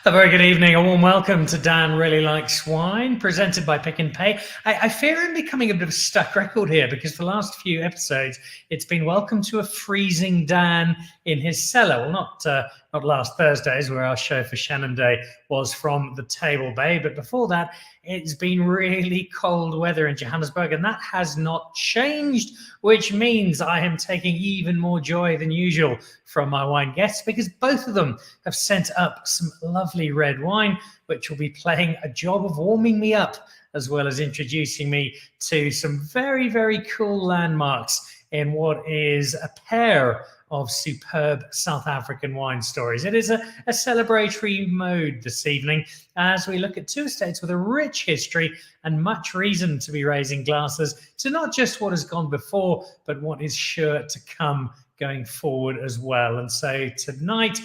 A very good evening, a warm welcome to Dan Really Likes Wine, presented by Pick and Pay. I fear I'm becoming a bit of a stuck record here because the last few episodes, it's been welcome to a freezing Dan in his cellar. Well, not last Thursdays, where our show for Shannon Day was from the Table Bay, but before that, it's been really cold weather in Johannesburg, and that has not changed, which means I am taking even more joy than usual from my wine guests because both of them have sent up some lovely red wine, which will be playing a job of warming me up as well as introducing me to some very, very cool landmarks in what is a pair of superb South African wine stories. It is a celebratory mode this evening as we look at two estates with a rich history and much reason to be raising glasses to not just what has gone before, but what is sure to come going forward as well. And so tonight,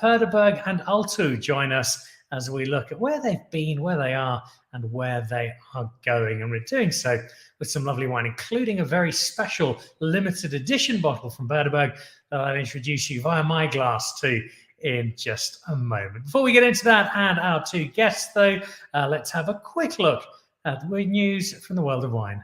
Perdeberg and Alto join us as we look at where they've been, where they are, and where they are going. And we're doing so with some lovely wine, including a very special limited edition bottle from Perdeberg that I'll introduce you via my glass to in just a moment. Before we get into that and our two guests, though, let's have a quick look at the news from the world of wine.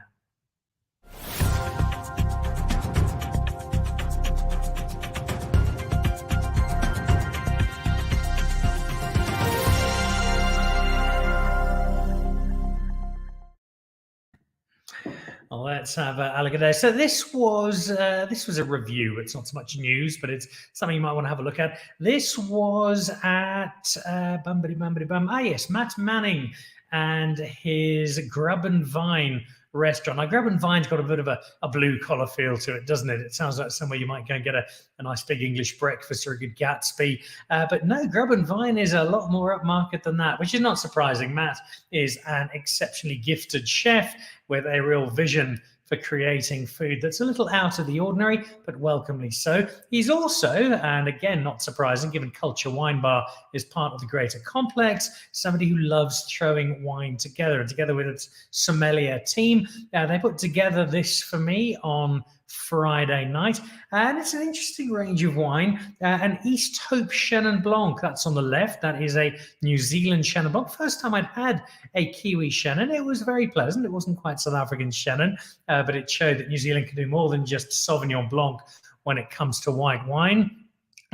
Let's have a look at this. So this was a review. It's not so much news, but it's something you might want to have a look at. This was at yes, Matt Manning and his Grub and Vine restaurant. Now, Grub and Vine's got a bit of a blue collar feel to it, doesn't it? It sounds like somewhere you might go and get a nice big English breakfast or a good Gatsby. But no, Grub and Vine is a lot more upmarket than that, which is not surprising. Matt is an exceptionally gifted chef with a real vision for creating food that's a little out of the ordinary, but welcomely so. He's also, and again, not surprising, given Culture Wine Bar is part of the greater complex, somebody who loves throwing wine together. And together with its sommelier team, they put together this for me on Friday night, and it's an interesting range of wine. An East Hope Chenin Blanc, that's on the left. That is a New Zealand Chenin Blanc. First time I'd had a Kiwi Chenin. It was very pleasant. It wasn't quite South African Chenin, but it showed that New Zealand can do more than just Sauvignon Blanc when it comes to white wine.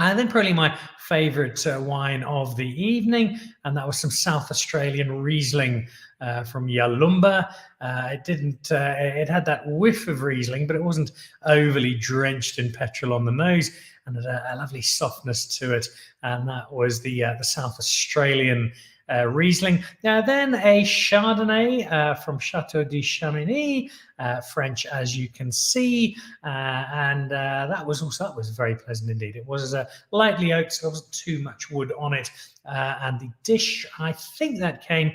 And then probably my favorite wine of the evening, and that was some South Australian Riesling from Yalumba. It had that whiff of Riesling, but it wasn't overly drenched in petrol on the nose, and had a lovely softness to it. And that was the South Australian Riesling. Now then a Chardonnay from Chateau de Chamonix, French as you can see, and that was very pleasant indeed. It was lightly oaked, so there wasn't too much wood on it. And the dish, I think that came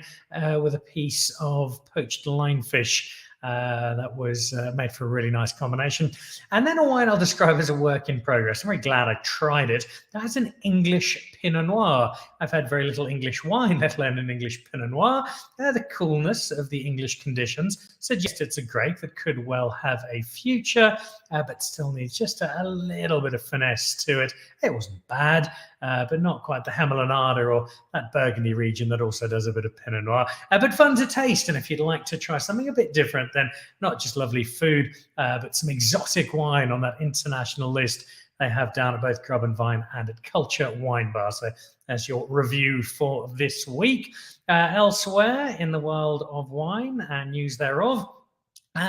with a piece of poached lionfish that was made for a really nice combination. And then a wine I'll describe as a work in progress. I'm very glad I tried it. That's an English Pinot Noir. I've had very little English wine, let alone an English Pinot Noir. The coolness of the English conditions suggests it's a grape that could well have a future, but still needs just a little bit of finesse to it. It wasn't bad, but not quite the Hamelanada or that Burgundy region that also does a bit of Pinot Noir, but fun to taste. And if you'd like to try something a bit different, then not just lovely food, but some exotic wine on that international list they have down at both Grub and Vine and at Culture Wine Bar. So that's your review for this week. Elsewhere in the world of wine and news thereof,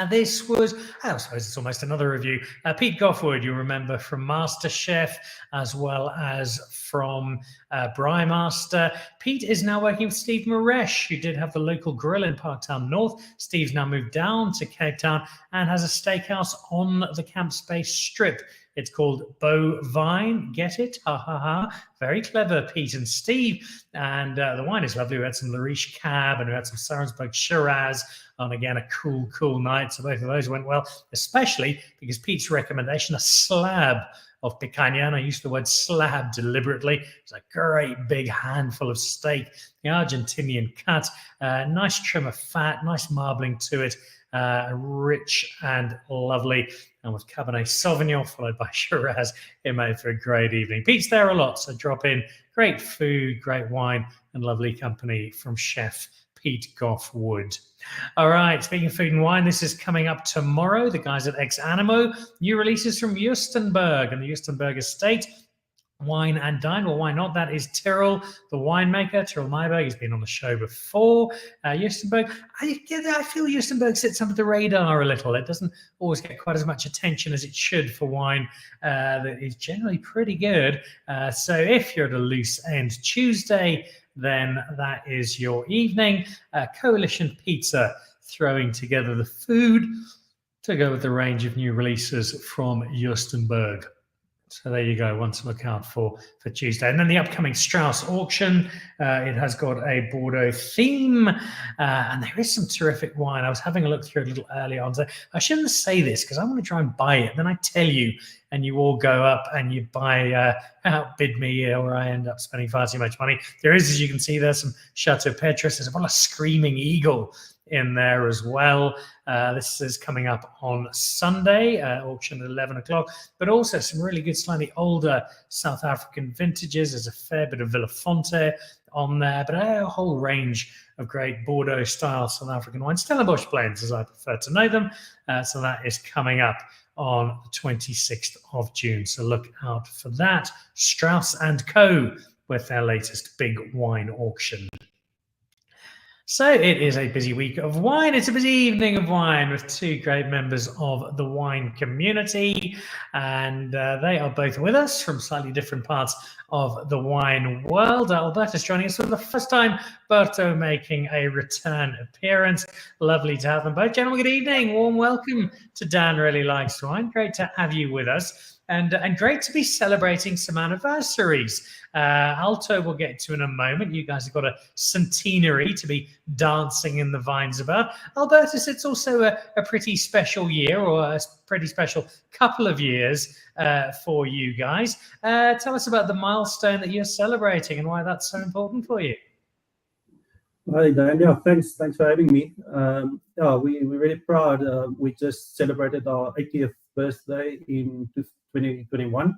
this was, I suppose it's almost another review. Pete Goffwood, you remember from MasterChef, as well as from Brewmaster. Pete is now working with Steve Maresh, who did have the local grill in Parktown North. Steve's now moved down to Cape Town and has a steakhouse on the Camp Space Strip. It's called Beau Vine. Get it? Ha ha ha. Very clever, Pete and Steve. And the wine is lovely. We had some Rouge Cab and we had some Sarensburg Shiraz on, again, a cool night. So both of those went well, especially because Pete's recommendation, a slab of picanha, and I use the word slab deliberately. It's a great big handful of steak, the Argentinian cut, nice trim of fat, nice marbling to it, rich and lovely. And with Cabernet Sauvignon followed by Shiraz, it made for a great evening. Pete's there a lot, so drop in, great food, great wine, and lovely company from Chef Pete Goff Wood. All right, speaking of food and wine, this is coming up tomorrow. The guys at Ex Animo, new releases from Justenberg and the Justenberg estate. Wine and Dine. Well, why not? That is Tyrrell, the winemaker. Tyrrell Mayberg. He's been on the show before. Justenberg. I feel Justenberg sits under the radar a little. It doesn't always get quite as much attention as it should for wine that is generally pretty good. So if you're at a loose end Tuesday, then that is your evening. Coalition Pizza throwing together the food to go with the range of new releases from Justenberg. So there you go, one to look out for Tuesday. And then the upcoming Strauss Auction, it has got a Bordeaux theme, and there is some terrific wine. I was having a look through it a little earlier on. So I shouldn't say this because I want to try and buy it. Then I tell you, and you all go up and you buy, outbid me, or I end up spending far too much money. There is, as you can see, there's some Chateau Petrus. There's a Screaming Eagle in there as well. This is coming up on Sunday, auction at 11 o'clock, but also some really good, slightly older South African vintages. There's a fair bit of Villefonte on there, but a whole range of great Bordeaux-style South African wines, Stellenbosch blends, as I prefer to know them. So that is coming up on the 26th of June. So look out for that. Strauss & Co. with their latest big wine auction. So it is a busy week of wine. It's a busy evening of wine with two great members of the wine community. And they are both with us from slightly different parts of the wine world. Alberto's joining us for the first time. Berto making a return appearance. Lovely to have them both. Gentlemen, good evening. Warm welcome to Dan Really Likes Wine. Great to have you with us. And great to be celebrating some anniversaries. Alto we'll get to in a moment. You guys have got a centenary to be dancing in the vines about. Albertus, it's also a pretty special year, or a pretty special couple of years for you guys. Tell us about the milestone that you're celebrating and why that's so important for you. Hi, Dan. Yeah, thanks for having me. Yeah, we're really proud. We just celebrated our 80th birthday in 2021.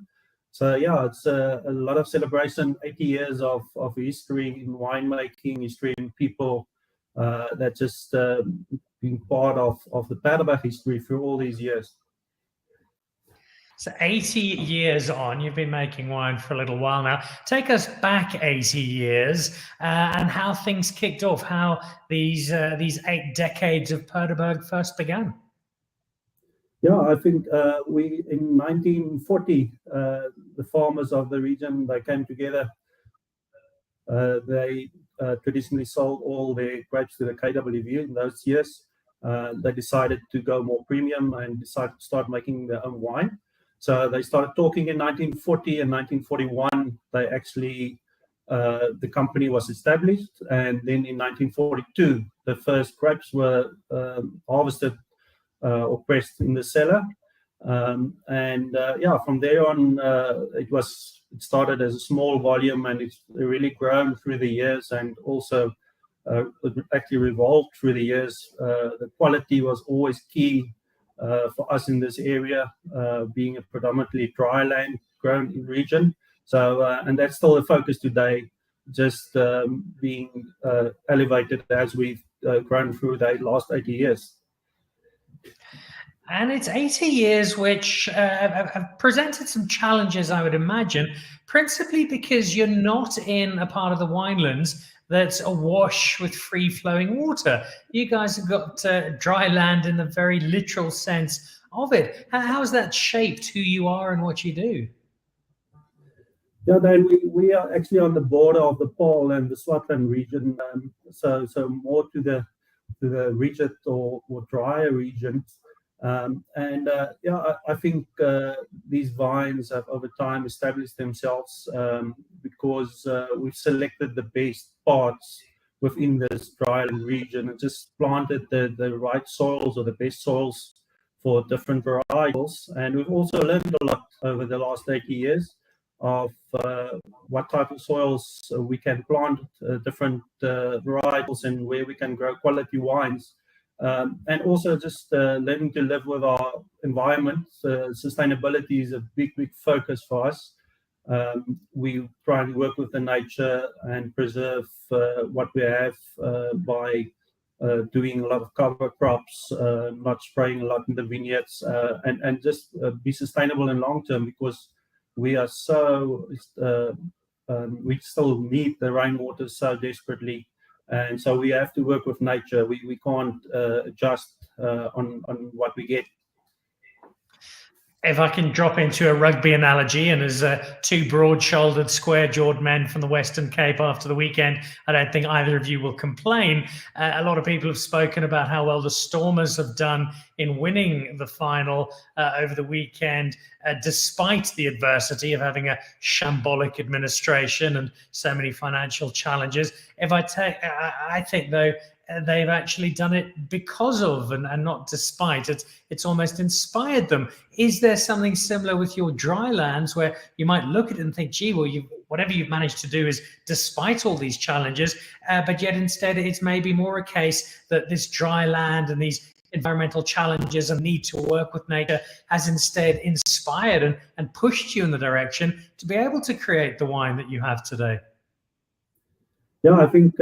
So yeah, it's a lot of celebration, 80 years of history in winemaking, history in people that just been part of the Perdeberg history through all these years. So 80 years on, you've been making wine for a little while now. Take us back 80 years and how things kicked off, how these 8 decades of Perdeberg first began. Yeah, I think we in 1940, the farmers of the region, they came together. They traditionally sold all their grapes to the KWV in those years. They decided to go more premium and decided to start making their own wine. So they started talking in 1940 and 1941. They actually, the company was established. And then in 1942, the first grapes were harvested or pressed in the cellar. Yeah, from there on, it started as a small volume, and it's really grown through the years, and also it actually revolved through the years. The quality was always key for us in this area, being a predominantly dry land grown region. So, and that's still the focus today, just being elevated as we've grown through the last 80 years. And it's 80 years which have presented some challenges, I would imagine, principally because you're not in a part of the winelands that's awash with free-flowing water. You guys have got dry land in the very literal sense of it. How has that shaped who you are and what you do? Yeah, Dan, we are actually on the border of the Paarl and the Swartland region, so more to the rigid or drier regions. Yeah, I think these vines have over time established themselves because we've selected the best parts within this dryland region and just planted the right soils or the best soils for different varietals. And we've also learned a lot over the last 80 years of what type of soils we can plant different varietals and where we can grow quality wines. And also just learning to live with our environment. Sustainability is a big focus for us. We try to work with the nature and preserve what we have by doing a lot of cover crops, not spraying a lot in the vineyards, and just be sustainable and long term, because we are so we still need the rainwater so desperately, and so we have to work with nature. We can't adjust on what we get. If I can drop into a rugby analogy, and as two broad-shouldered, square-jawed men from the Western Cape after the weekend, I don't think either of you will complain. A lot of people have spoken about how well the Stormers have done in winning the final over the weekend, despite the adversity of having a shambolic administration and so many financial challenges. I think, though, they've actually done it because of and not despite. It's almost inspired them. Is there something similar with your dry lands where you might look at it and think, gee, well, whatever you've managed to do is despite all these challenges, but yet instead it's maybe more a case that this dry land and these environmental challenges and need to work with nature has instead inspired and pushed you in the direction to be able to create the wine that you have today? Yeah, I think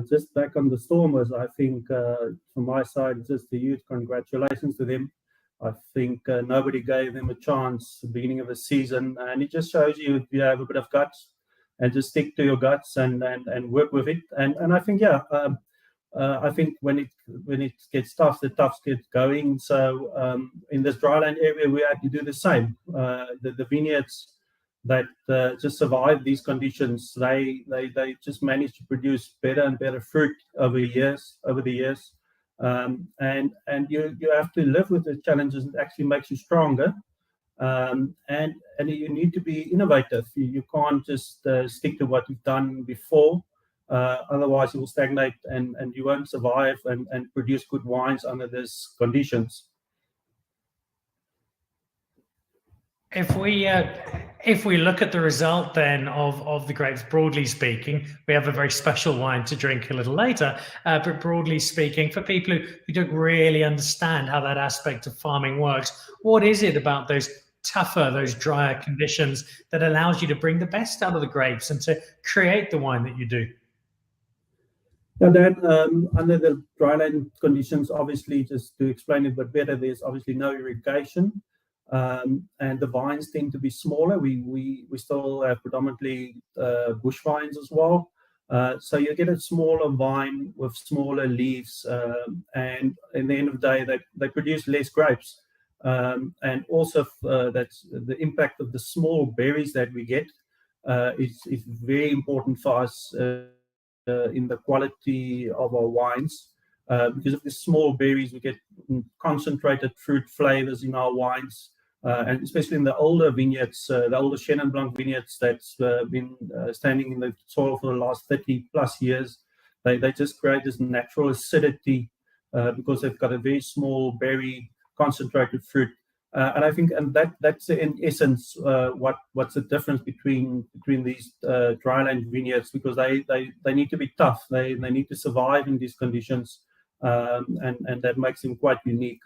just back on the Stormers, I think from my side, just a huge congratulations to them. I think nobody gave them a chance at the beginning of the season, and it just shows you if you have a bit of guts and just stick to your guts and work with it. And I think, yeah, I think when it gets tough, the toughs get going. So in this dryland area, we had to do the same. The vineyards that just survive these conditions, they just manage to produce better and better fruit over the years. And you have to live with the challenges. It actually makes you stronger. And you need to be innovative. You can't just stick to what you've done before. Otherwise, you will stagnate and you won't survive and produce good wines under these conditions. If we look at the result then of the grapes, broadly speaking, we have a very special wine to drink a little later, but broadly speaking, for people who don't really understand how that aspect of farming works, what is it about those tougher, those drier conditions that allows you to bring the best out of the grapes and to create the wine that you do? And then under the dryland conditions, obviously, just to explain it a bit better, there's obviously no irrigation. And the vines tend to be smaller. We still have predominantly bush vines as well. So you get a smaller vine with smaller leaves, and in the end of the day, they produce less grapes. And also that's the impact of the small berries that we get is very important for us in the quality of our wines. Because of the small berries, we get concentrated fruit flavors in our wines. And especially in the older vineyards, the older Chenin Blanc vineyards that's been standing in the soil for the last 30 plus years, they just create this natural acidity because they've got a very small berry concentrated fruit. And I think that's in essence what's the difference between these dryland vineyards, because they need to be tough. They need to survive in these conditions, and that makes them quite unique.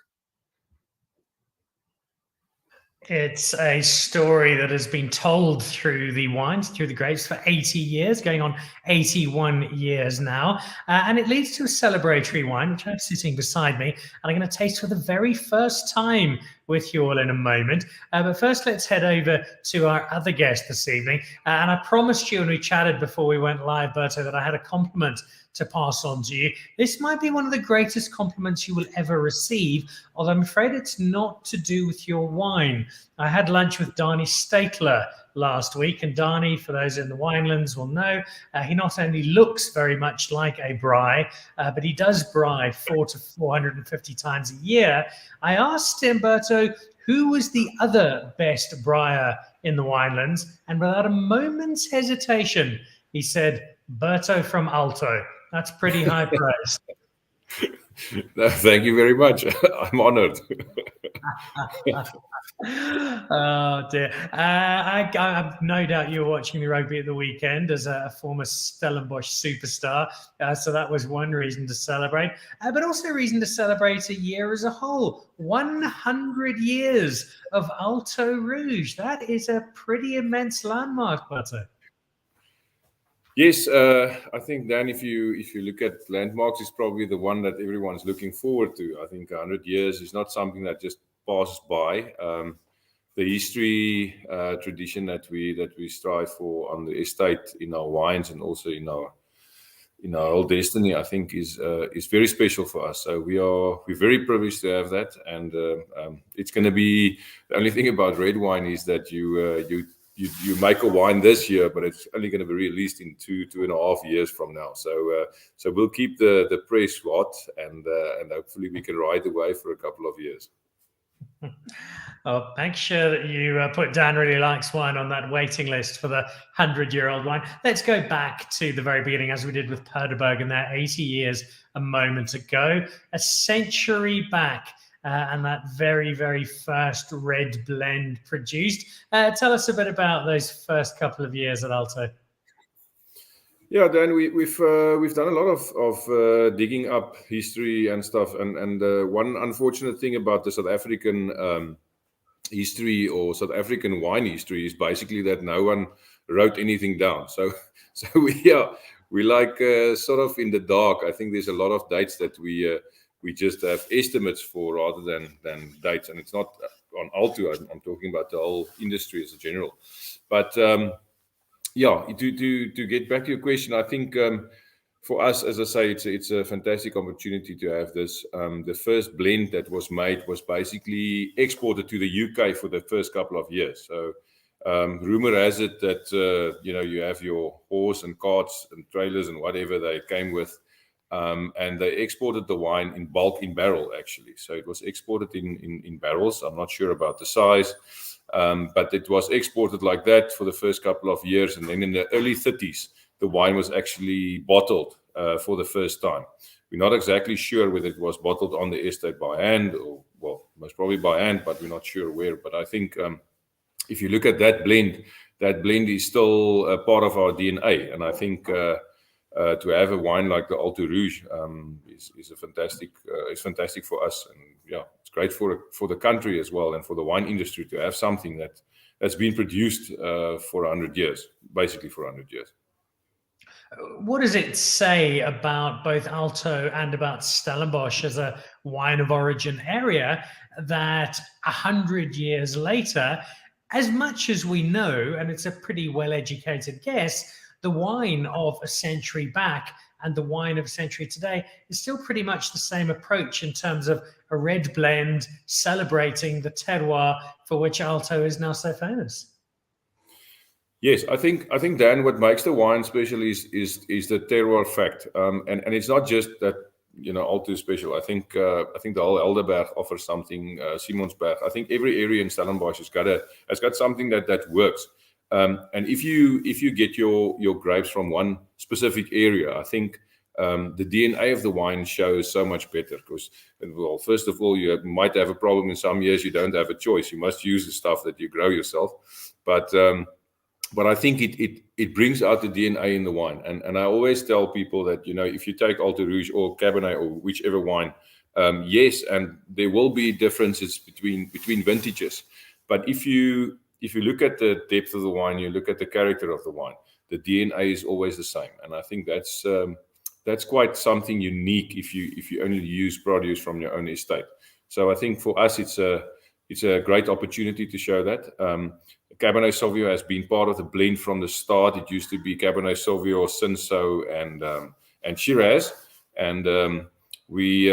It's a story that has been told through the wines, through the grapes for 80 years, going on 81 years now. And it leads to a celebratory wine, which I'm sitting beside me, and I'm going to taste for the very first time with you all in a moment. But first, let's head over to our other guest this evening. And I promised you when we chatted before we went live, Berto, that I had a compliment to pass on to you. This might be one of the greatest compliments you will ever receive, although I'm afraid it's not to do with your wine. I had lunch with Dani Statler last week, and Dani, for those in the winelands will know, he not only looks very much like a braai, but he does braai 400 to 450 times a year. I asked him, Berto, who was the other best braaier in the winelands, and without a moment's hesitation, he said, Berto from Alto. That's pretty high praise. No, thank you very much. I'm honored. Oh dear. I have no doubt you were watching the rugby at the weekend as a former Stellenbosch superstar. So that was one reason to celebrate, but also a reason to celebrate a year as a whole. 100 years of Alto Rouge. That is a pretty immense landmark, Butter. Yes, I think, Dan, if you look at landmarks, it's probably the one that everyone's looking forward to. I think 100 years is not something that just passes by. The history, tradition that we strive for on the estate in our wines and also in our whole destiny, I think is very special for us. So we're very privileged to have that, and it's going to be, the only thing about red wine is that you make a wine this year, but it's only going to be released in 2.5 years from now. So we'll keep the press hot, and hopefully we can ride the wave for a couple of years. Oh, make sure that you put Dan Really Likes Wine on that waiting list for the 100-year-old wine. Let's go back to the very beginning, as we did with Perdeberg and their 80 years a moment ago, a century back. And that very, very first red blend produced. Tell us a bit about those first couple of years at Alto. Yeah, Dan, we've done a lot of digging up history and stuff, and one unfortunate thing about the South African history or South African wine history is basically that no one wrote anything down. So we like sort of in the dark. I think there's a lot of dates that we just have estimates for rather than dates, and it's not on Alto. I'm talking about the whole industry as a general. But yeah, to get back to your question, I think for us, as I say, it's a fantastic opportunity to have this. The first blend that was made was basically exported to the UK for the first couple of years. So rumor has it that you have your horse and carts and trailers and whatever they came with. And they exported the wine in bulk in barrel, actually. So it was exported in barrels. I'm not sure about the size, but it was exported like that for the first couple of years. And then in the early 30s, the wine was actually bottled for the first time. We're not exactly sure whether it was bottled on the estate by hand or, well, most probably by hand, but we're not sure where. But I think if you look at that blend is still a part of our DNA. And I think to have a wine like the Alto Rouge is a fantastic. It's fantastic for us, and yeah, it's great for the country as well, and for the wine industry to have something that's been produced for 100 years, basically for 100 years. What does it say about both Alto and about Stellenbosch as a wine of origin area that 100 years later, as much as we know, and it's a pretty well-educated guess, the wine of a century back and the wine of a century today is still pretty much the same approach in terms of a red blend celebrating the terroir for which Alto is now so famous? Yes, I think Dan, what makes the wine special is the terroir fact, and it's not just that Alto is special. I think the whole Helderberg offers something. Simonsberg. I think every area in Stellenbosch has got something that works. And if you get your grapes from one specific area, I think the DNA of the wine shows so much better. Because, well, first of all, you might have a problem in some years. You don't have a choice. You must use the stuff that you grow yourself. But I think it brings out the DNA in the wine. And I always tell people that, if you take Alto Rouge or Cabernet or whichever wine, yes, and there will be differences between vintages. But if you look at the depth of the wine, you look at the character of the wine, the DNA is always the same. And I think that's quite something unique if you only use produce from your own estate. So I think for us, it's a great opportunity to show that. Cabernet Sauvignon has been part of the blend from the start. It used to be Cabernet Sauvignon, Cinsault, and Shiraz, and we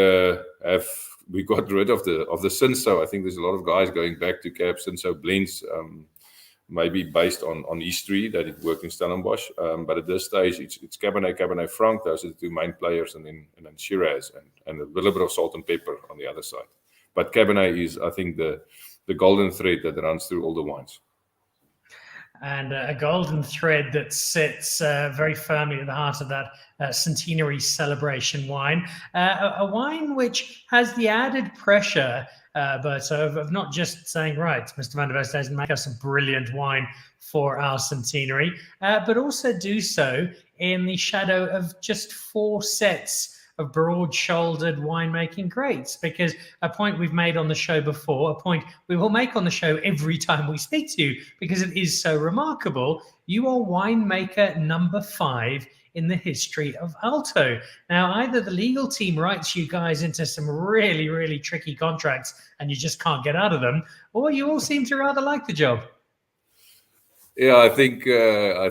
got rid of the Cinsault. I think there's a lot of guys going back to Cab Cinsault blends, maybe based on history that it worked in Stellenbosch. But at this stage, it's Cabernet Franc. Those are the two main players, and then Shiraz and a little bit of salt and pepper on the other side. But Cabernet is, I think, the golden thread that runs through all the wines. and a golden thread that sits very firmly at the heart of that centenary celebration wine. A wine which has the added pressure, but of not just saying, right, Mr. van der Westhuizen, make us a brilliant wine for our centenary, but also do so in the shadow of just 4 sets of broad-shouldered winemaking greats, because a point we've made on the show before, a point we will make on the show every time we speak to you, because it is so remarkable, you are winemaker number 5 in the history of Alto. Now, either the legal team writes you guys into some really, really tricky contracts and you just can't get out of them, or you all seem to rather like the job. Yeah, I think I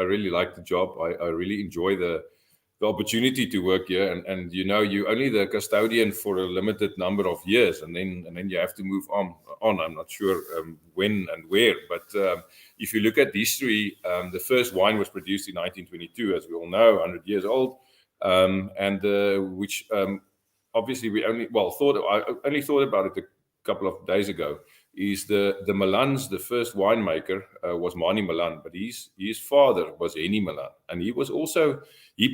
really like the job. I really enjoy the opportunity to work here, and you know, you're only the custodian for a limited number of years, and then you have to move on. I'm not sure when and where, but if you look at history, the first wine was produced in 1922, as we all know, 100 years old, and which obviously I only thought about it a couple of days ago. Is the Milans, the first winemaker was Mani Milan, but his father was Henny Milan, and he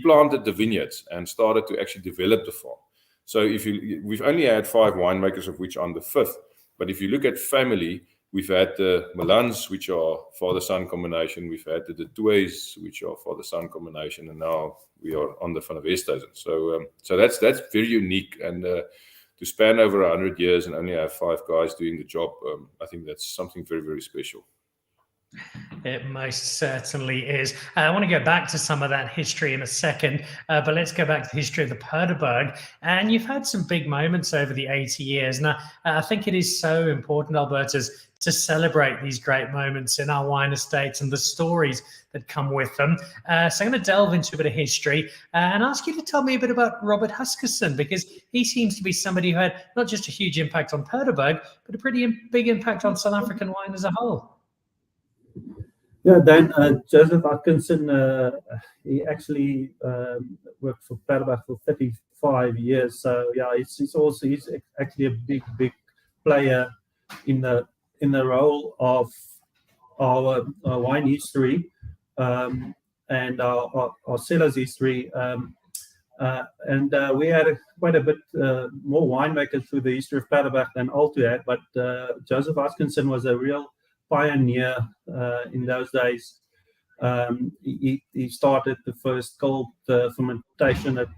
planted the vineyards and started to actually develop the farm. So we've only had 5 winemakers, of which I'm the 5th. But if you look at family, we've had the Milans, which are father-son combination. We've had the Toys, which are father-son combination, and now we are on the Van der Westhuizen. So that's very unique, and to span over 100 years and only have 5 guys doing the job, I think that's something very, very special. It most certainly is. I want to go back to some of that history in a second, but let's go back to the history of the Perdeberg. And you've had some big moments over the 80 years. Now, I think it is so important, Albertus, to celebrate these great moments in our wine estates and the stories that come with them. So I'm going to delve into a bit of history and ask you to tell me a bit about Robert Huskisson, because he seems to be somebody who had not just a huge impact on Perdeberg, but a pretty big impact on South African wine as a whole. Yeah, then Joseph Atkinson, he actually worked for Perdeberg for 35 years. So yeah, he's actually a big player in the role of our wine history and our cellars history. And we had quite a bit more winemakers through the history of Perdeberg than Alto had, but Joseph Atkinson was a real pioneer in those days. He started the first cold fermentation at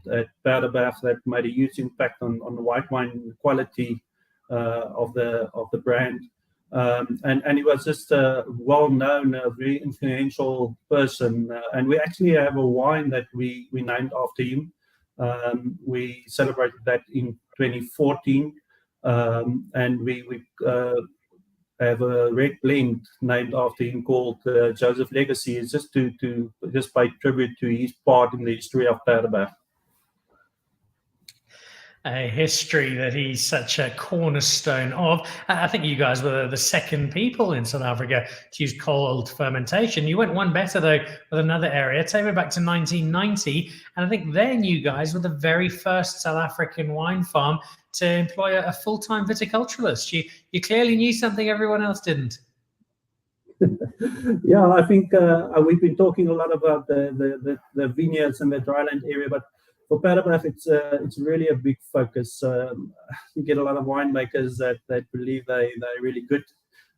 Perdeberg that made a huge impact on the white wine quality of the brand. And he was just a well-known, very influential person. And we actually have a wine that we named after him. We celebrated that in 2014, and we have a red blend named after him called Joseph Legacy. It's just to pay tribute to his part in the history of Perdeberg. A history that he's such a cornerstone of. I think you guys were the second people in South Africa to use cold fermentation. You went one better, though, with another area. Take me back to 1990, and I think then you guys were the very first South African wine farm to employ a full-time viticulturalist. You clearly knew something everyone else didn't. Yeah, I think we've been talking a lot about the vineyards and the dryland area, but for Perdeberg, it's really a big focus. You get a lot of winemakers that believe they're really good,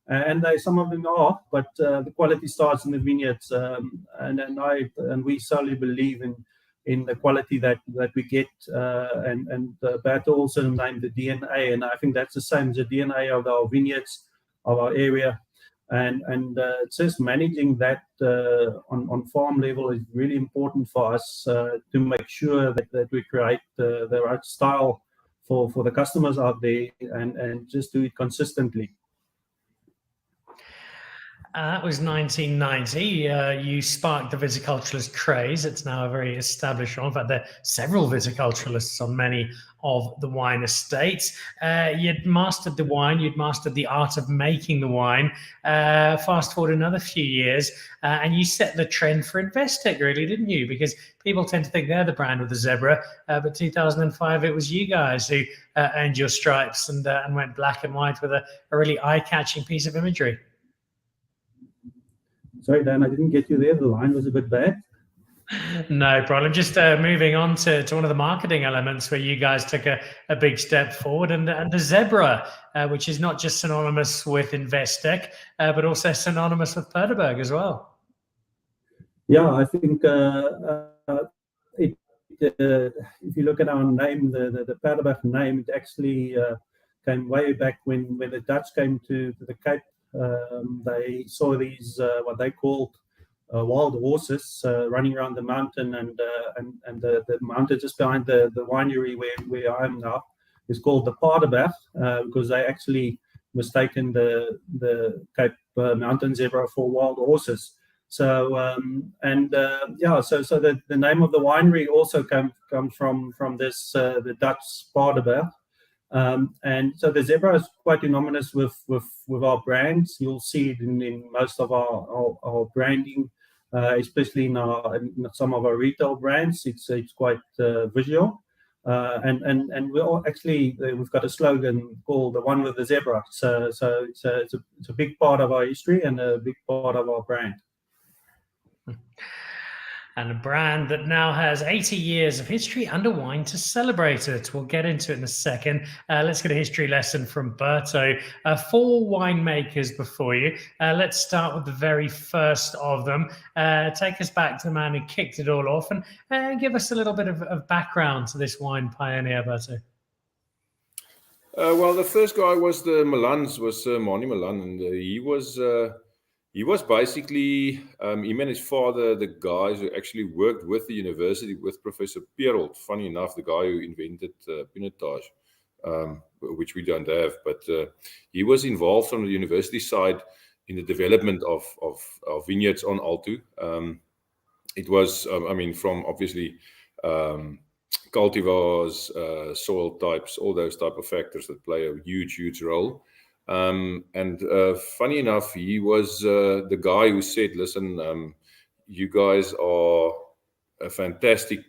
and some of them are, but the quality starts in the vineyards, and we solely believe in the quality that we get, and Bert also named the DNA, and I think that's the same as the DNA of our vineyards, of our area. And just managing that on farm level is really important for us to make sure that we create the right style for the customers out there, and just do it consistently. That was 1990. You sparked the viticulturalist craze. It's now a very established one. In fact, there are several viticulturalists on many of the wine estates. You'd mastered the wine. You'd mastered the art of making the wine. Fast forward another few years, and you set the trend for Investec, really, didn't you? Because people tend to think they're the brand with the zebra, but 2005, it was you guys who earned your stripes and went black and white with a really eye-catching piece of imagery. Sorry, Dan, I didn't get you there. The line was a bit bad. No problem. Just moving on to one of the marketing elements where you guys took a big step forward, and the zebra, which is not just synonymous with Investec, but also synonymous with Perdeberg as well. Yeah, I think if you look at our name, the Perdeberg name, it actually came way back when the Dutch came to the Cape. They saw these what they called wild horses running around the mountain, and the mountain just behind the winery where I am now is called the Perdeberg because they actually mistaken the Cape mountain zebra for wild horses. So so the name of the winery also comes from this the Dutch Perdeberg. And so the zebra is quite synonymous with our brands. You'll see it in most of our branding, especially in some of our retail brands. It's quite visual, and we all actually we've got a slogan called "The One with the Zebra." So it's a big part of our history and a big part of our brand. And a brand that now has 80 years of history and a wine to celebrate it. We'll get into it in a second. Let's get a history lesson from Berto. 4 winemakers before you. Let's start with the very first of them. Take us back to the man who kicked it all off, and give us a little bit of background to this wine pioneer, Berto. Well, the first guy was the Milans, was Moni Milan, and he was basically, him and his father, the guys who actually worked with the university with Professor Perold. Funny enough, the guy who invented pinotage, which we don't have. But he was involved from the university side in the development of vineyards on Alto. It was, from obviously cultivars, soil types, all those type of factors that play a huge role. Funny enough, he was the guy who said, listen, you guys are a fantastic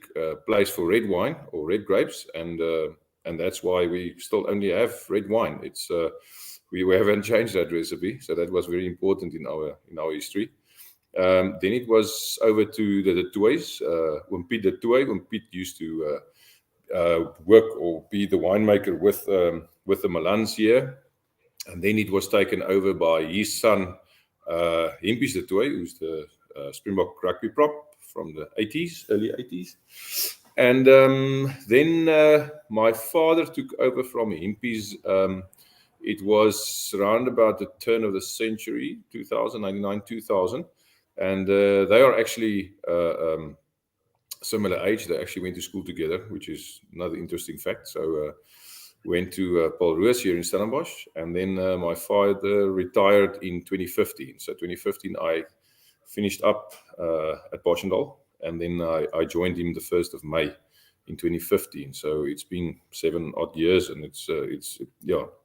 place for red wine or red grapes, and that's why we still only have red wine. It's we haven't changed that recipe, so that was very important in our history. Then it was over to the Toys, when Piet de Toy, when Piet used to work or be the winemaker with the Milans here. And then it was taken over by his son, Himpies de Toy, who's the Springbok rugby prop from the early 80s. And then my father took over from Himpies. It was around about the turn of the century, 99, 2000. And they are actually similar age. They actually went to school together, which is another interesting fact. So went to Paul Rouge here in Stellenbosch, and then my father retired in 2015. So 2015, I finished up at Boschendal, and then I joined him the 1st of May in 2015. So it's been 7 odd years, and it's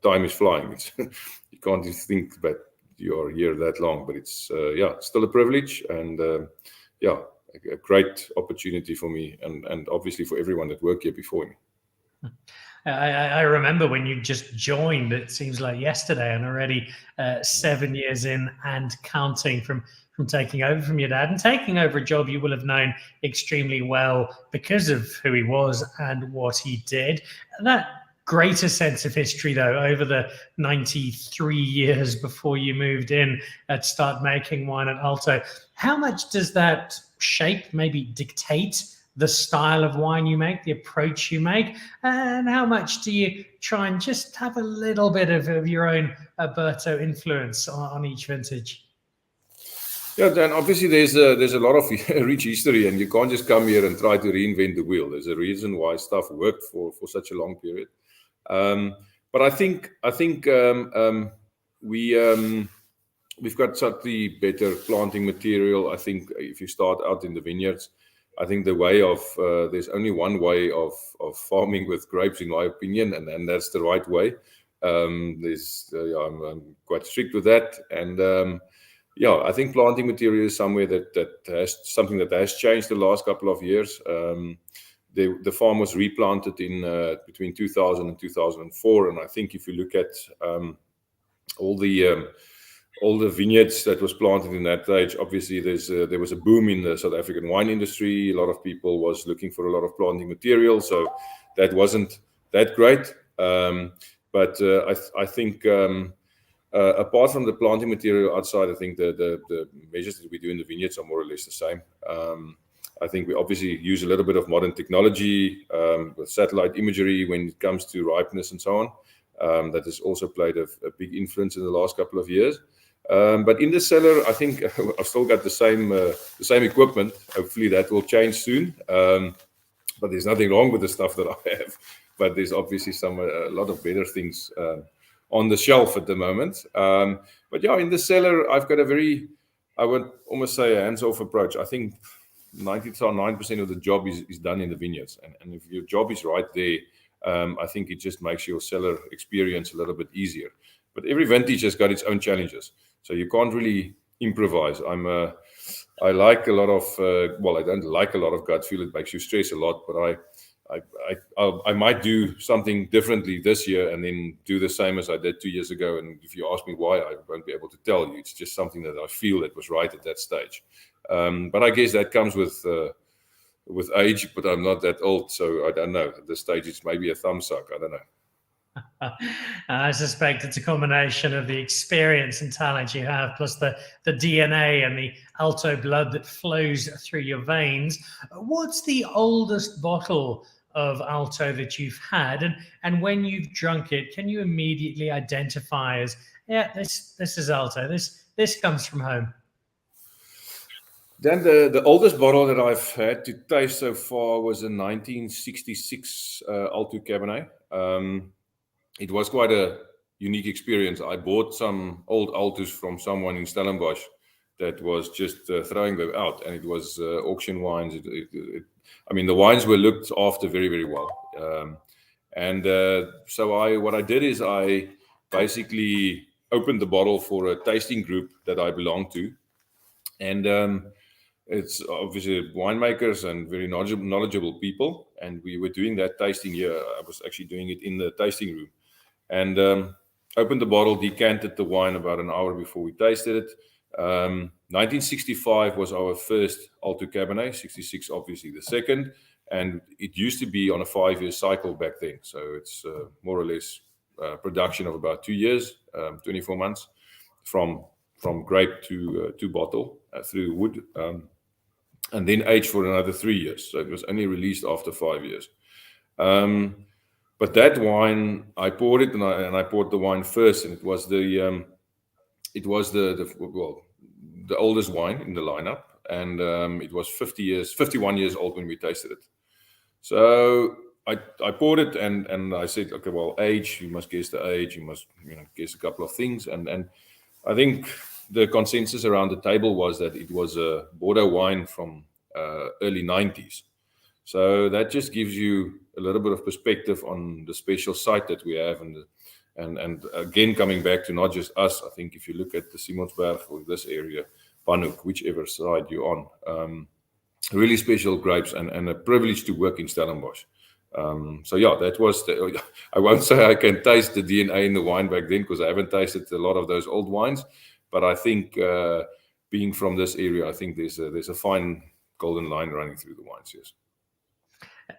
time is flying. You can't even think that you're here that long, but it's still a privilege, and a great opportunity for me, and obviously for everyone that worked here before me. I remember when you just joined, it seems like yesterday, and already 7 years in and counting from taking over from your dad, and taking over a job you will have known extremely well because of who he was and what he did. That greater sense of history, though, over the 93 years before you moved in to start making wine at Alto, how much does that shape, maybe dictate the style of wine you make, the approach you make, and how much do you try and just have a little bit of your own Berto influence on each vintage? Yeah, Dan, obviously there's a lot of rich history, and you can't just come here and try to reinvent the wheel. There's a reason why stuff worked for such a long period. But I think we've got slightly better planting material. I think if you start out in the vineyards, I think the way of there's only one way of farming with grapes, in my opinion, and that's the right way. I'm quite strict with that, and I think planting material is somewhere that has something that has changed the last couple of years. The farm was replanted in between 2000 and 2004, and I think if you look at all all the vineyards that was planted in that age. Obviously, there was a boom in the South African wine industry. A lot of people was looking for a lot of planting material, so that wasn't that great. But I think apart from the planting material outside, I think the measures that we do in the vineyards are more or less the same. I think we obviously use a little bit of modern technology with satellite imagery when it comes to ripeness and so on. That has also played a big influence in the last couple of years. But in the cellar, I think I've still got the same equipment. Hopefully that will change soon. But there's nothing wrong with the stuff that I have. But there's obviously a lot of better things on the shelf at the moment. But yeah, in the cellar, I've got I would almost say a hands-off approach. I think 99% of the job is done in the vineyards. And if your job is right there, I think it just makes your cellar experience a little bit easier. But every vintage has got its own challenges. So you can't really improvise. I like a lot of, I don't like a lot of gut feel. It makes you stress a lot, but I might do something differently this year and then do the same as I did 2 years ago. And if you ask me why, I won't be able to tell you. It's just something that I feel that was right at that stage. But I guess that comes with age, but I'm not that old, so I don't know. At this stage, it's maybe a thumb suck. I don't know. I suspect it's a combination of the experience and talent you have, plus the DNA and the Alto blood that flows through your veins. What's the oldest bottle of Alto that you've had? And when you've drunk it, can you immediately identify as, yeah, this is Alto, this comes from home? Then the oldest bottle that I've had to taste so far was a 1966 Alto Cabernet. It was quite a unique experience. I bought some old Altos from someone in Stellenbosch that was just throwing them out, and it was auction wines. I mean, the wines were looked after very, very well. So what I did is I basically opened the bottle for a tasting group that I belong to, and it's obviously winemakers and very knowledgeable people, and we were doing that tasting here. I was actually doing it in the tasting room. And opened the bottle, decanted the wine about an hour before we tasted it. 1965 was our first Alto Cabernet, 66 obviously the second, and it used to be on a 5-year cycle back then. So it's more or less production of about 2 years, 24 months from grape to bottle through wood, and then aged for another 3 years. So it was only released after 5 years. But that wine, I poured it, and I poured the wine first, and it was the oldest wine in the lineup, and it was 51 years old when we tasted it. So I poured it, and I said, okay, well, age, you must guess the age, you must guess a couple of things, and I think the consensus around the table was that it was a Bordeaux wine from early 90s. So that just gives you a little bit of perspective on the special site that we have, and again, coming back to not just us, I think if you look at the Simonsberg or this area, Panhoek, whichever side you're on, really special grapes and a privilege to work in Stellenbosch. So yeah, that was I won't say I can taste the DNA in the wine back then because I haven't tasted a lot of those old wines, but I think being from this area, I think there's a fine golden line running through the wines, yes.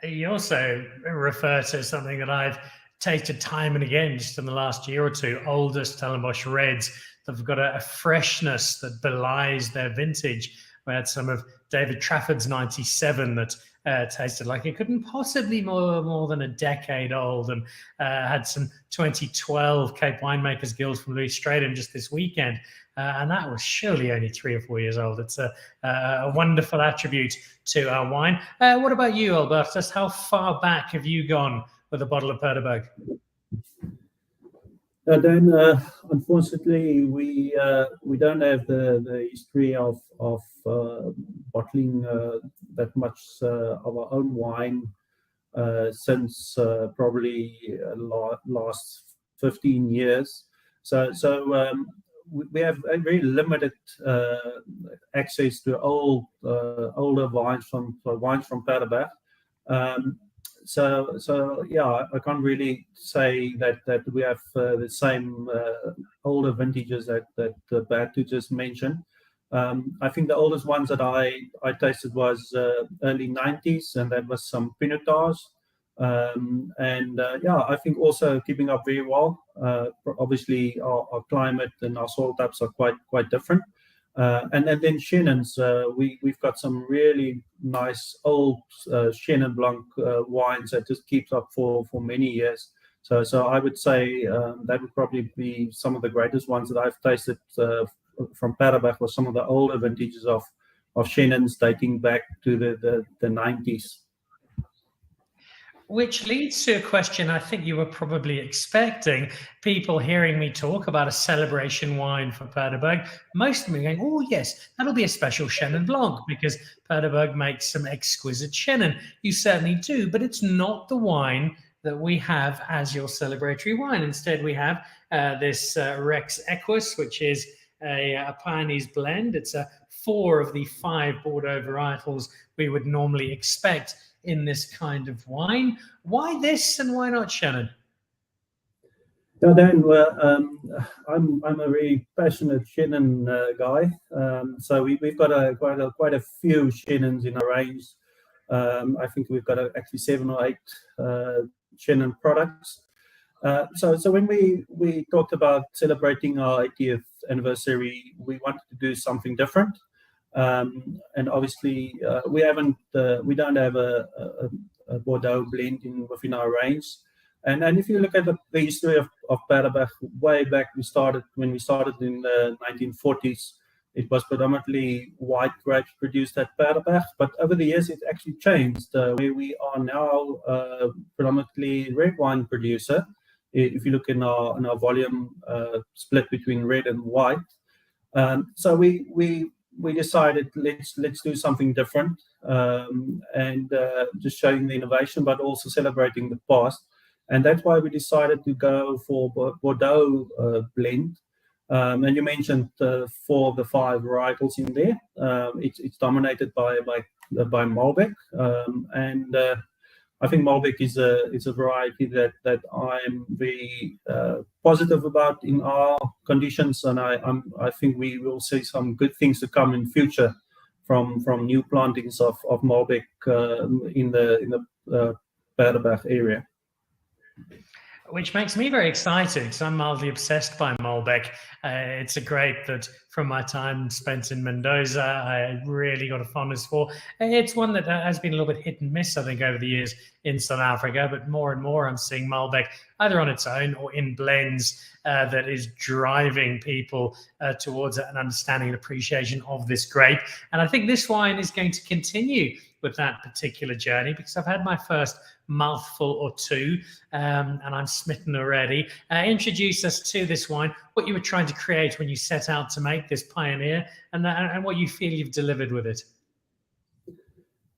You also refer to something that I've tasted time and again just in the last year or two, older Stellenbosch Reds that have got a freshness that belies their vintage. We had some of David Trafford's 97 that tasted like it couldn't possibly be more than a decade old, and had some 2012 Cape Winemakers Guild from Louis Stratham just this weekend. And that was surely only 3 or 4 years old. It's a wonderful attribute to our wine. What about you, Albertus? How far back have you gone with a bottle of Perdeberg? Then, unfortunately, we don't have the history of bottling that much of our own wine since probably last 15 years. So we have a very limited access to older wines from Perdeberg. So yeah, I can't really say that we have the same older vintages that Bertu just mentioned. I think the oldest ones that I tasted was early 90s, and that was some Pinotage. Yeah, I think also keeping up very well. Obviously, our climate and our soil types are quite different. And then Shannon's, we've got some really nice old Chenin Blanc wines that just keeps up for many years. So I would say that would probably be some of the greatest ones that I've tasted from Perdeberg, was some of the older vintages of Shannon's dating back to the 90s. Which leads to a question I think you were probably expecting. People hearing me talk about a celebration wine for Perdeberg, most of them are going, oh yes, that'll be a special Chenin Blanc, because Perdeberg makes some exquisite Chenin. You certainly do, but it's not the wine that we have as your celebratory wine. Instead, we have this Rex Equus, which is a Pyrenees blend. It's 4 of the 5 Bordeaux varietals we would normally expect in this kind of wine. Why this and why not Chenin? Yeah, Dan, I'm a very passionate Chenin guy. So we've got quite a few Chenins in our range. I think we've got actually 7 or 8 Chenin products. So when we talked about celebrating our 80th anniversary, we wanted to do something different. And obviously, we don't have a Bordeaux blend within our range. And if you look at the history of Perdeberg, way back when we started in the 1940s, it was predominantly white grapes produced at Perdeberg. But over the years, it actually changed. Where we are now predominantly red wine producer. If you look in our volume split between red and white, so we decided let's do something different, and just showing the innovation, but also celebrating the past. And that's why we decided to go for Bordeaux blend. And you mentioned 4 of the 5 varietals in there. It's dominated by Malbec, and I think Malbec is a variety that I'm very positive about in our conditions, and I think we will see some good things to come in future from new plantings of Malbec in the Perdeberg area. Which makes me very excited, because I'm mildly obsessed by Malbec. It's a grape that, from my time spent in Mendoza, I really got a fondness for. It's one that has been a little bit hit and miss, I think, over the years in South Africa, but more and more I'm seeing Malbec either on its own or in blends that is driving people towards an understanding and appreciation of this grape. And I think this wine is going to continue with that particular journey, because I've had my first mouthful or 2, and I'm smitten already. Introduce us to this wine, what you were trying to create when you set out to make this pioneer, and what you feel you've delivered with it.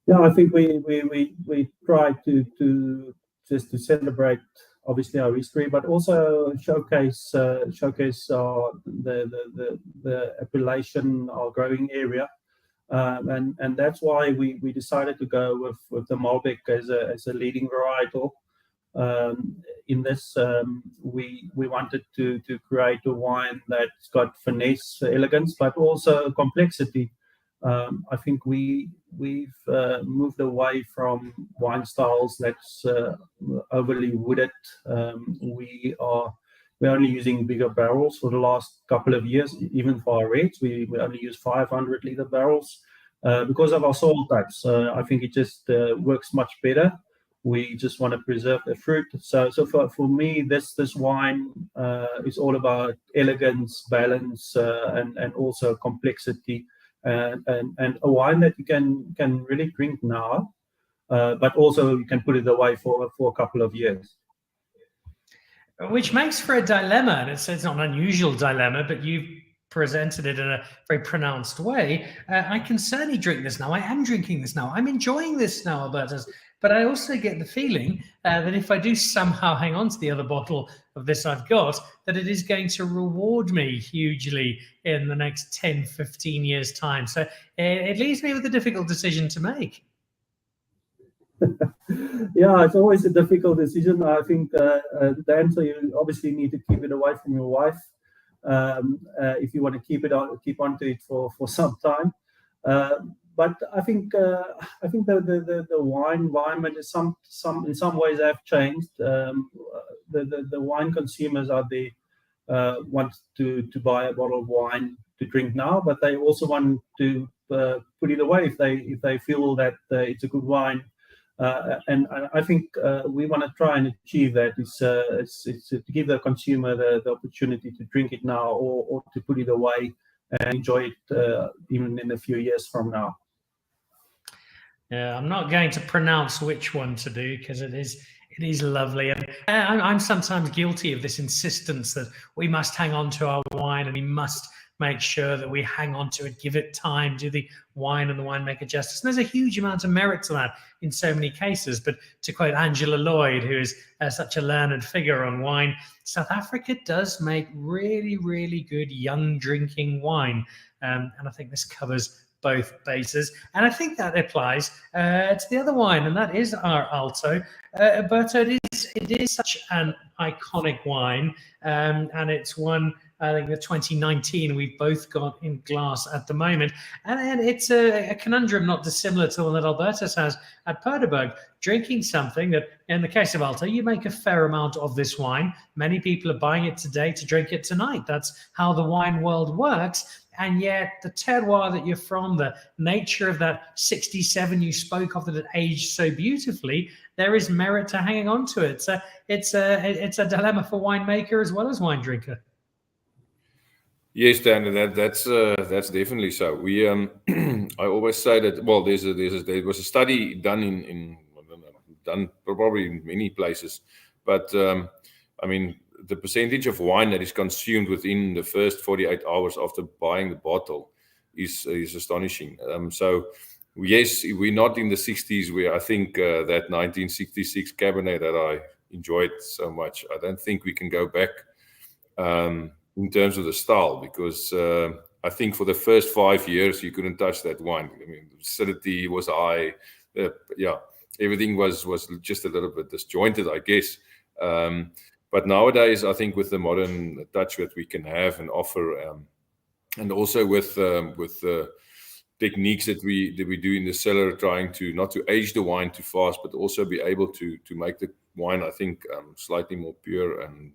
Yeah, I think we tried to just to celebrate obviously our history, but also showcase the appellation, our growing area. And that's why we decided to go with the Malbec as a leading varietal. In this, we wanted to create a wine that's got finesse, elegance, but also complexity. I think we've moved away from wine styles that's overly wooded. We're only using bigger barrels for the last couple of years. Even for our reds, we only use 500-liter barrels because of our soil types. I think it just works much better. We just want to preserve the fruit. So for me, this wine is all about elegance, balance, and also complexity, and a wine that you can really drink now, but also you can put it away for a couple of years. Which makes for a dilemma, and it's not an unusual dilemma, but you've presented it in a very pronounced way. I can certainly drink this now. I am drinking this now. I'm enjoying this now, Albertus. But I also get the feeling that if I do somehow hang on to the other bottle of this I've got, that it is going to reward me hugely in the next 10, 15 years' time. So it leaves me with a difficult decision to make. Yeah, it's always a difficult decision. I think the answer, you obviously need to keep it away from your wife if you want to keep onto it for some time. But I think the wine environment is some in some ways have changed. The wine consumers are the want to buy a bottle of wine to drink now, but they also want to put it away if they feel that it's a good wine. And I think we want to try and achieve that. It's to give the consumer the opportunity to drink it now or to put it away and enjoy it even in a few years from now. Yeah, I'm not going to pronounce which one to do because it is lovely, and I'm sometimes guilty of this insistence that we must hang on to our wine and we must make sure that we hang on to it, give it time, do the wine and the winemaker justice. And there's a huge amount of merit to that in so many cases. But to quote Angela Lloyd, who is such a learned figure on wine, South Africa does make really, really good young drinking wine. And I think this covers both bases. And I think that applies to the other wine, and that is our Alto. Alberto, it is such an iconic wine, and it's one, I think, the 2019 we've both got in glass at the moment. And it's a conundrum not dissimilar to the one that Albertus has at Perdeberg. Drinking something that, in the case of Alto, you make a fair amount of this wine. Many people are buying it today to drink it tonight. That's how the wine world works. And yet the terroir that you're from, the nature of that 67 you spoke of that it aged so beautifully, there is merit to hanging on to it. So it's a dilemma for winemaker as well as wine drinker. Yes, Dan, that's definitely so. We I always say that, well, there was a study done done probably in many places, but I mean, the percentage of wine that is consumed within the first 48 hours after buying the bottle is astonishing. So yes, we're not in the 60s where I think that 1966 Cabernet that I enjoyed so much, I don't think we can go back in terms of the style, because I think for the first 5 years you couldn't touch that wine. I mean, the acidity was high. Everything was just a little bit disjointed, I guess. But nowadays, I think with the modern touch that we can have and offer, and also with the techniques that we do in the cellar, trying to not to age the wine too fast, but also be able to make the wine, I think, slightly more pure and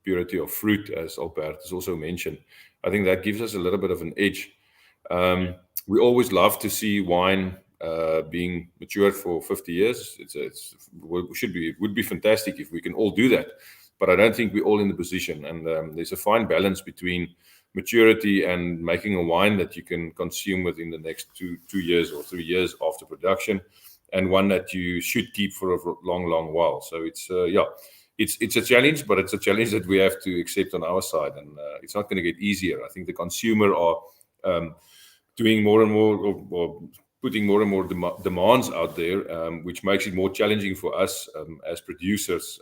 purity of fruit, as Albert has also mentioned. I think that gives us a little bit of an edge. We always love to see wine being matured for 50 years. It would be fantastic if we can all do that. But I don't think we're all in the position. And there's a fine balance between maturity and making a wine that you can consume within the next 2 years or 3 years after production, and one that you should keep for a long, long while. So it's a challenge, but it's a challenge that we have to accept on our side. And it's not going to get easier. I think the consumer are doing more and more, or putting more and more demands out there, which makes it more challenging for us as producers.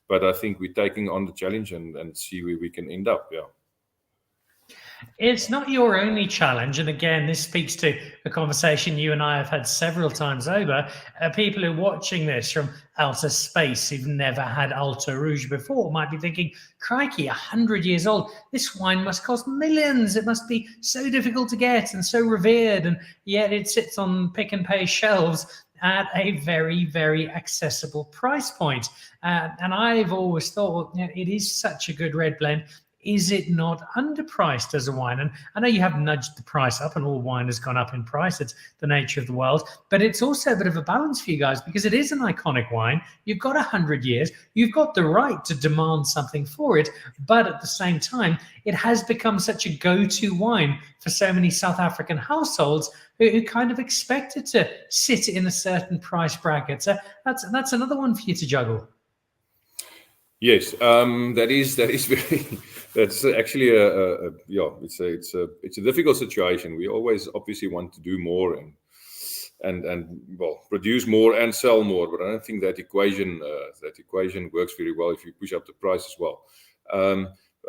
But I think we're taking on the challenge and see where we can end up. Yeah. It's not your only challenge. And again, this speaks to a conversation you and I have had several times over. People who are watching this from outer space who've never had Alto Rouge before might be thinking, crikey, 100 years old. This wine must cost millions. It must be so difficult to get and so revered. And yet it sits on Pick and Pay shelves at a very, very accessible price point. And I've always thought, it is such a good red blend. Is it not underpriced as a wine? And I know you have nudged the price up, and all wine has gone up in price. It's the nature of the world. But it's also a bit of a balance for you guys, because it is an iconic wine. You've got 100 years. You've got the right to demand something for it. But at the same time, it has become such a go-to wine for so many South African households who kind of expect it to sit in a certain price bracket. So that's another one for you to juggle. Yes, that is very. That's actually it's a difficult situation. We always obviously want to do more and produce more and sell more, but I don't think that equation works very well if you push up the price as well.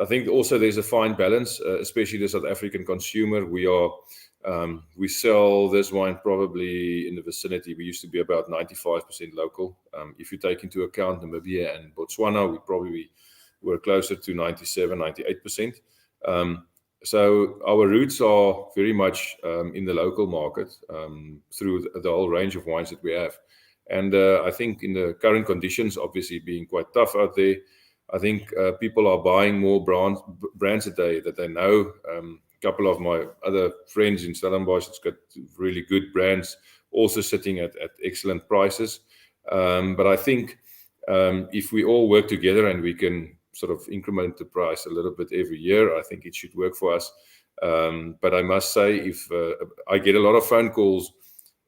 I think also there's a fine balance, especially the South African consumer. We are We sell this wine probably in the vicinity. We used to be about 95% local. If you take into account Namibia and Botswana, we probably were closer to 97, 98%. So our roots are very much in the local market through the whole range of wines that we have. And I think in the current conditions, obviously being quite tough out there, I think people are buying more brands a day that they know. A couple of my other friends in Stellenbosch, it's got really good brands also sitting at excellent prices. But I think if we all work together and we can sort of increment the price a little bit every year, I think it should work for us. But I must say, if I get a lot of phone calls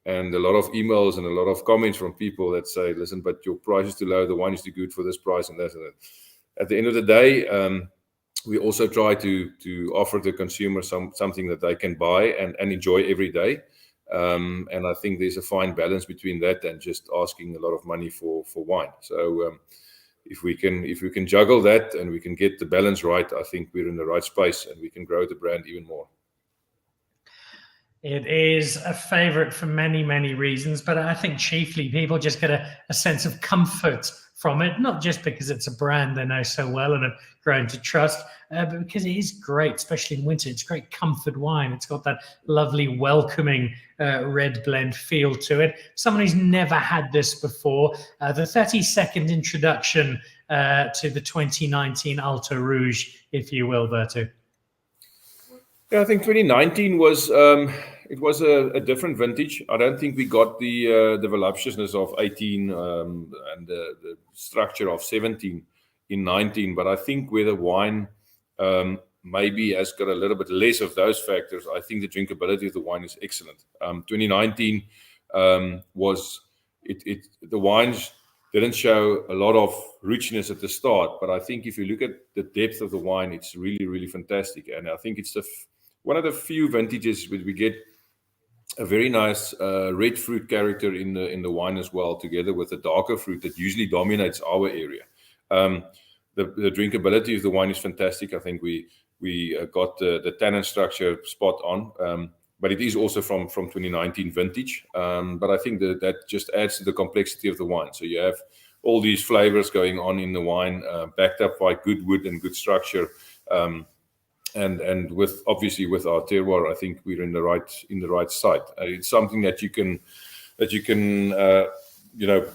and a lot of emails and a lot of comments from people that say, listen, but your price is too low, the wine is too good for this price and that and that. At the end of the day, we also try to offer the consumer something that they can buy and enjoy every day. And I think there's a fine balance between that and just asking a lot of money for wine. So if we can juggle that and we can get the balance right, I think we're in the right space and we can grow the brand even more. It is a favorite for many, many reasons, but I think chiefly people just get a sense of comfort from it, not just because it's a brand they know so well and have grown to trust, but because it is great, especially in winter. It's great comfort wine. It's got that lovely, welcoming red blend feel to it. Someone who's never had this before, the 30-second introduction to the 2019 Alto Rouge, if you will, Bertu. Yeah, I think 2019 was it was a different vintage. I don't think we got the voluptuousness of 18 and the structure of 17 in 19. But I think where the wine maybe has got a little bit less of those factors, I think the drinkability of the wine is excellent. 2019 was the wines didn't show a lot of richness at the start, but I think if you look at the depth of the wine, it's really, really fantastic. And I think it's one of the few vintages where we get a very nice red fruit character in the wine as well, together with the darker fruit that usually dominates our area. The drinkability of the wine is fantastic. I think we got the tannin structure spot on, but it is also from 2019 vintage. But I think that just adds to the complexity of the wine. So you have all these flavors going on in the wine, backed up by good wood and good structure. And with obviously with our terroir, I think we're in the right site. It's something that you can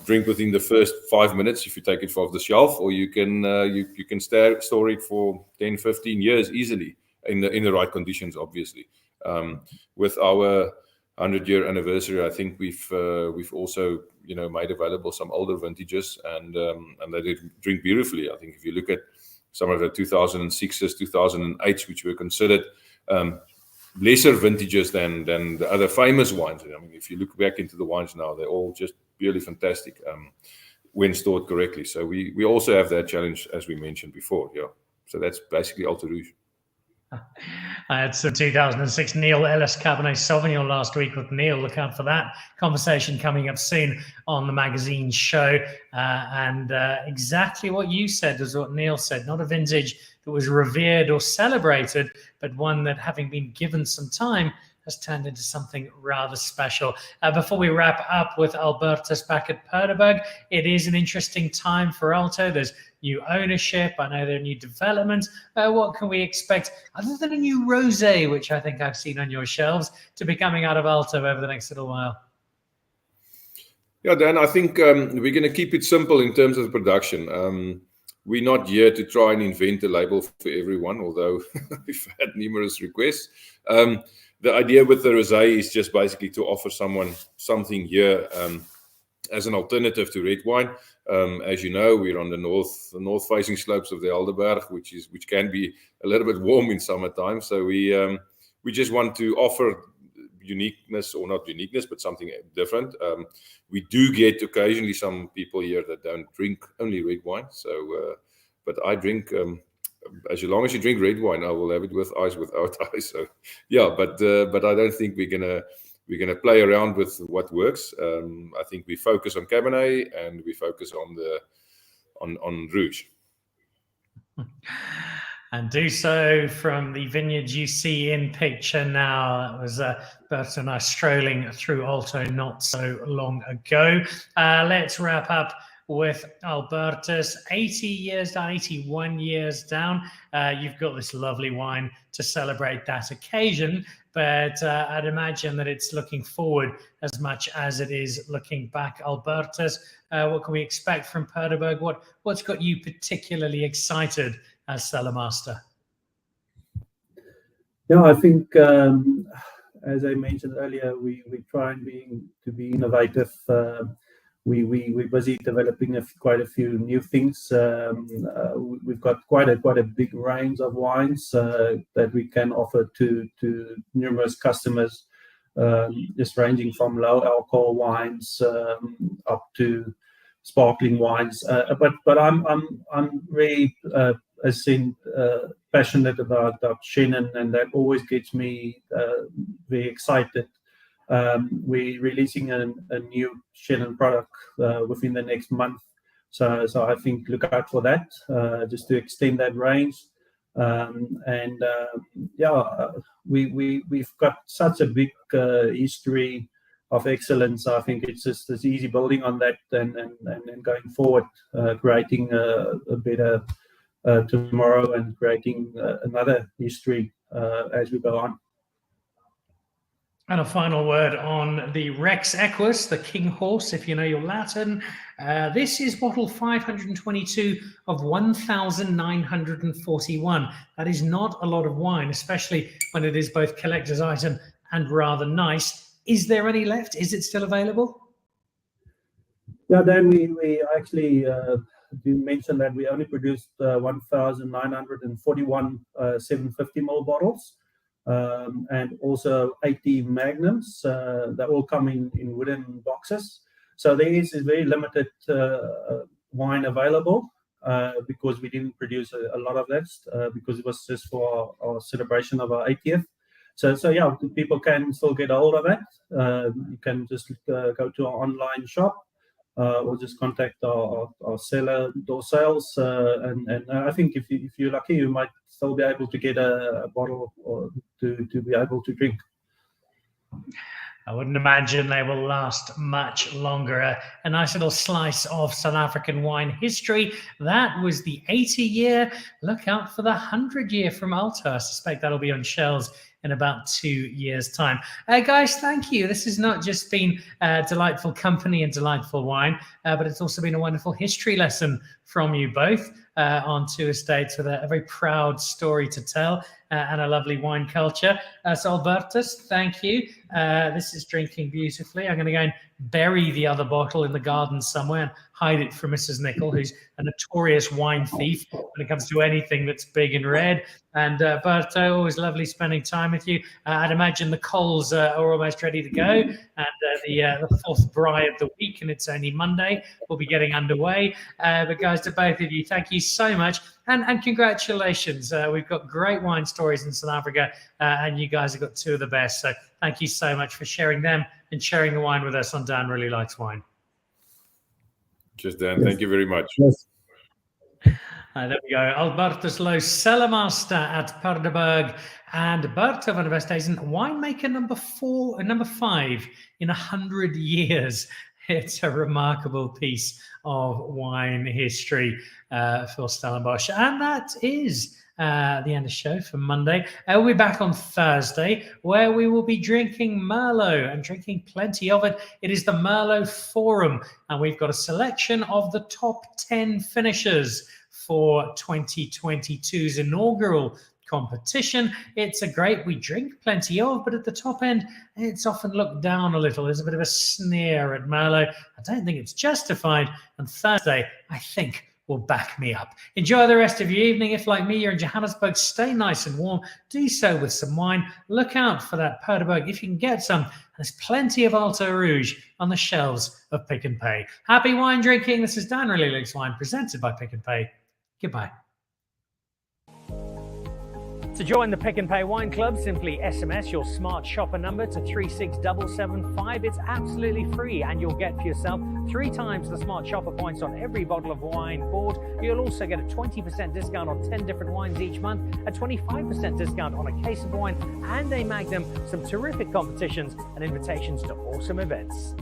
drink within the first 5 minutes if you take it off the shelf, or you can store it for 10, 15 years easily in the right conditions. Obviously, with our 100-year anniversary, I think we've also made available some older vintages, and they did drink beautifully. I think if you look at some of the 2006s, 2008s, which were considered lesser vintages than the other famous wines. I mean, if you look back into the wines now, they're all just really fantastic when stored correctly. So we also have that challenge, as we mentioned before. Yeah. So that's basically Alto Rouge. I had some 2006 Neil Ellis Cabernet Sauvignon last week with Neil. Look out for that conversation coming up soon on the magazine show. And exactly what you said is what Neil said. Not a vintage that was revered or celebrated, but one that, having been given some time, has turned into something rather special. Before we wrap up with Albertus back at Perdeberg, it is an interesting time for Alto. There's new ownership. I know there are new developments. What can we expect other than a new rosé, which I think I've seen on your shelves, to be coming out of Alto over the next little while? Yeah, Dan, I think we're going to keep it simple in terms of production. We're not here to try and invent a label for everyone, although we've had numerous requests. The idea with the rosé is just basically to offer someone something here as an alternative to red wine. As you know, we're on the north-facing slopes of the Alderberg, which can be a little bit warm in summertime. So we just want to offer uniqueness, or not uniqueness, but something different. We do get occasionally some people here that don't drink only red wine. So, but I drink. As long as you drink red wine, I will have it with ice, without ice. So, yeah, but I don't think we're gonna play around with what works. I think we focus on Cabernet and we focus on Rouge. And do so from the vineyard you see in picture now. That was Bert and I strolling through Alto not so long ago. Let's wrap up with Albertus. 80 years down, 81 years down. You've got this lovely wine to celebrate that occasion, but I'd imagine that it's looking forward as much as it is looking back. Albertus, what can we expect from Perdeberg? What's got you particularly excited as cellar master? Yeah, I think as I mentioned earlier, we try and to be innovative. We're busy developing quite a few new things. We've got quite a big range of wines that we can offer to numerous customers, just ranging from low alcohol wines up to sparkling wines. But I'm really passionate about Chenin, and that always gets me very excited. We're releasing a new Chenin product within the next month, so I think look out for that, just to extend that range. We've got such a big history of excellence. I think it's easy building on that and going forward, creating a better tomorrow and creating another history as we go on. And a final word on the Rex Equus, the king horse, if you know your Latin. This is bottle 522 of 1,941. That is not a lot of wine, especially when it is both collector's item and rather nice. Is there any left? Is it still available? Yeah, then we actually do mention that we only produced 1,941 750ml bottles. And also 80 magnums that will come in wooden boxes. So there is a very limited wine available because we didn't produce a lot of that because it was just for our celebration of our 80th. So yeah, people can still get a hold of that. You can just go to our online shop or just contact our seller door sales. And I think if you're lucky, you might still be able to get a bottle or to be able to drink. I wouldn't imagine they will last much longer. A nice little slice of South African wine history. That was the 80-year. Look out for the 100-year from Alto. I suspect that'll be on shelves in about 2 years' time. Guys, thank you. This has not just been delightful company and delightful wine, but it's also been a wonderful history lesson from you both on two estates with a very proud story to tell and a lovely wine culture. So Albertus, thank you. This is drinking beautifully. I'm going to go and bury the other bottle in the garden somewhere and hide it from Mrs. Nicol, who's a notorious wine thief when it comes to anything that's big and red. And Berto, always lovely spending time with you. I'd imagine the coals are almost ready to go, and the fourth braai of the week, and it's only Monday, will be getting underway. But guys, to both of you, thank you so much, and congratulations. We've got great wine stories in South Africa, and you guys have got two of the best. So thank you so much for sharing them and sharing the wine with us on Dan Really Likes Wine. Cheers, Dan. Yes. Thank you very much. Yes. There we go. Albertus Lowe, cellar master at Perdeberg, and Berto van der Westhuizen, winemaker number 5 in 100 years. It's a remarkable piece of wine history for Stellenbosch. And that is the end of the show for Monday. We'll be back on Thursday, where we will be drinking Merlot and drinking plenty of it. It is the Merlot Forum, and we've got a selection of the top 10 finishers for 2022's inaugural competition. It's a grape we drink plenty of, but at the top end, it's often looked down a little. There's a bit of a sneer at Merlot. I don't think it's justified, and Thursday, I think, will back me up. Enjoy the rest of your evening. If, like me, you're in Johannesburg, stay nice and warm. Do so with some wine. Look out for that Perdeberg if you can get some. There's plenty of Alto Rouge on the shelves of Pick n Pay. Happy wine drinking. This is Dan Really Likes Wine, presented by Pick n Pay. Goodbye. To join the Pick and Pay Wine Club, simply SMS your smart shopper number to 36775. It's absolutely free, and you'll get for yourself 3 times the smart shopper points on every bottle of wine bought. You'll also get a 20% discount on 10 different wines each month, a 25% discount on a case of wine, and a Magnum, some terrific competitions and invitations to awesome events.